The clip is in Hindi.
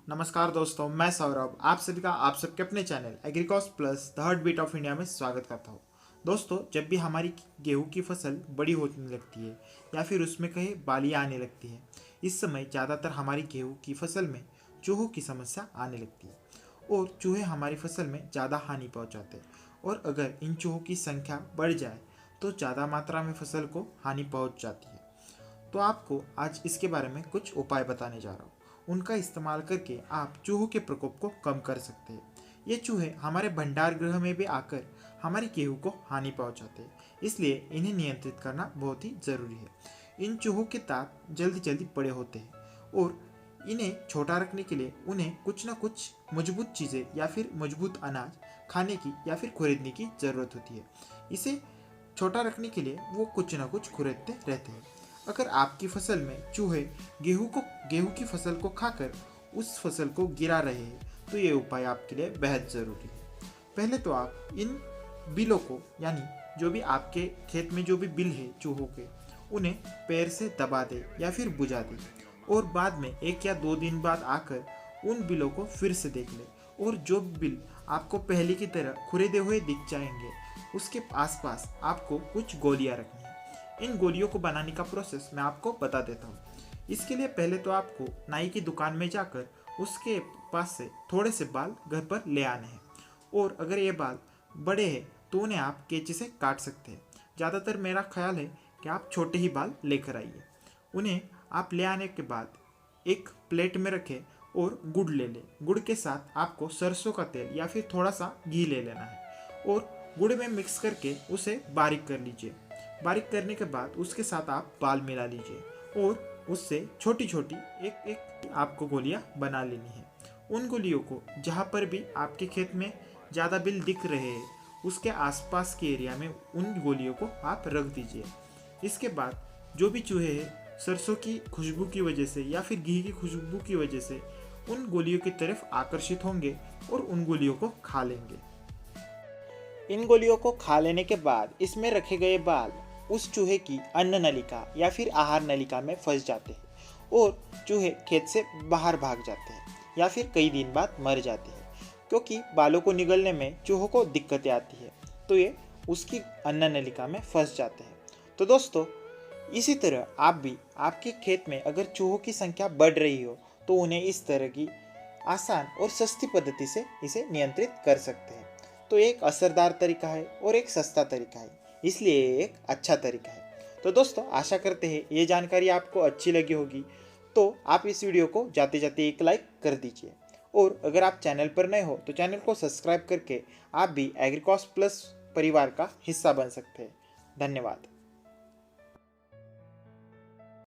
नमस्कार दोस्तों, मैं सौरभ आप सभी का आप सबके अपने चैनल एग्रीकॉस plus the heartbeat of India में स्वागत करता हूँ। दोस्तों, जब भी हमारी गेहूं की फसल बड़ी होने लगती है या फिर उसमें कहीं बालियाँ आने लगती है, इस समय ज़्यादातर हमारी गेहूं की फसल में चूहों की समस्या आने लगती है और चूहे हमारी फसल में ज़्यादा हानि पहुँचाते हैं। और अगर इन चूहों की संख्या बढ़ जाए तो ज़्यादा मात्रा में फसल को हानि पहुँच जाती है। तो आपको आज इसके बारे में कुछ उपाय बताने जा रहा हूँ। उनका इस्तेमाल करके आप चूहों के प्रकोप को कम कर सकते हैं। ये चूहे हमारे भंडार गृह में भी आकर हमारी गेहूं को हानि पहुंचाते हैं, इसलिए इन्हें नियंत्रित करना बहुत ही ज़रूरी है। इन चूहों के दांत जल्दी जल्दी बड़े होते हैं और इन्हें छोटा रखने के लिए उन्हें कुछ ना कुछ मजबूत चीज़ें या फिर मजबूत अनाज खाने की या फिर खरीदने की ज़रूरत होती है। इसे छोटा रखने के लिए वो कुछ ना कुछ खरीदते रहते हैं। अगर आपकी फसल में चूहे गेहूं की फसल को खाकर उस फसल को गिरा रहे हैं तो ये उपाय आपके लिए बेहद ज़रूरी है। पहले तो आप इन बिलों को यानी जो भी आपके खेत में जो भी बिल है चूहों के, उन्हें पैर से दबा दे या फिर बुझा दे और बाद में 1 या 2 दिन बाद आकर उन बिलों को फिर से देख ले और जो बिल आपको पहले की तरह खुरेदे हुए दिख जाएंगे उसके आसपास आपको कुछ गोलियां रखनी है। इन गोलियों को बनाने का प्रोसेस मैं आपको बता देता हूँ। इसके लिए पहले तो आपको नाई की दुकान में जाकर उसके पास से थोड़े से बाल घर पर ले आने हैं और अगर ये बाल बड़े हैं तो उन्हें आप कैंची से काट सकते हैं। ज़्यादातर मेरा ख्याल है कि आप छोटे ही बाल लेकर आइए। उन्हें आप ले आने के बाद एक प्लेट में रखें और गुड़ ले लें। गुड़ के साथ आपको सरसों का तेल या फिर थोड़ा सा घी ले लेना है और गुड़ में मिक्स करके उसे बारीक कर लीजिए। बारीक करने के बाद उसके साथ आप बाल मिला लीजिए और उससे छोटी छोटी एक एक आपको गोलियां बना लेनी है। उन गोलियों को जहाँ पर भी आपके खेत में ज़्यादा बिल दिख रहे हैं उसके आसपास के एरिया में उन गोलियों को आप रख दीजिए। इसके बाद जो भी चूहे हैं सरसों की खुशबू की वजह से या फिर घी की खुशबू की वजह से उन गोलियों की तरफ आकर्षित होंगे और उन गोलियों को खा लेंगे। इन गोलियों को खा लेने के बाद इसमें रखे गए बाल उस चूहे की अन्न नलिका या फिर आहार नलिका में फंस जाते हैं और चूहे खेत से बाहर भाग जाते हैं या फिर कई दिन बाद मर जाते हैं, क्योंकि बालों को निगलने में चूहों को दिक्कतें आती है तो ये उसकी अन्न नलिका में फंस जाते हैं। तो दोस्तों, इसी तरह आप भी आपके खेत में अगर चूहों की संख्या बढ़ रही हो तो उन्हें इस तरह की आसान और सस्ती पद्धति से इसे नियंत्रित कर सकते हैं। तो एक असरदार तरीका है और एक सस्ता तरीका है, इसलिए ये एक अच्छा तरीका है। तो दोस्तों, आशा करते हैं ये जानकारी आपको अच्छी लगी होगी। तो आप इस वीडियो को जाते जाते एक लाइक कर दीजिए और अगर आप चैनल पर नए हो तो चैनल को सब्सक्राइब करके आप भी एग्रीकॉस प्लस परिवार का हिस्सा बन सकते हैं। धन्यवाद।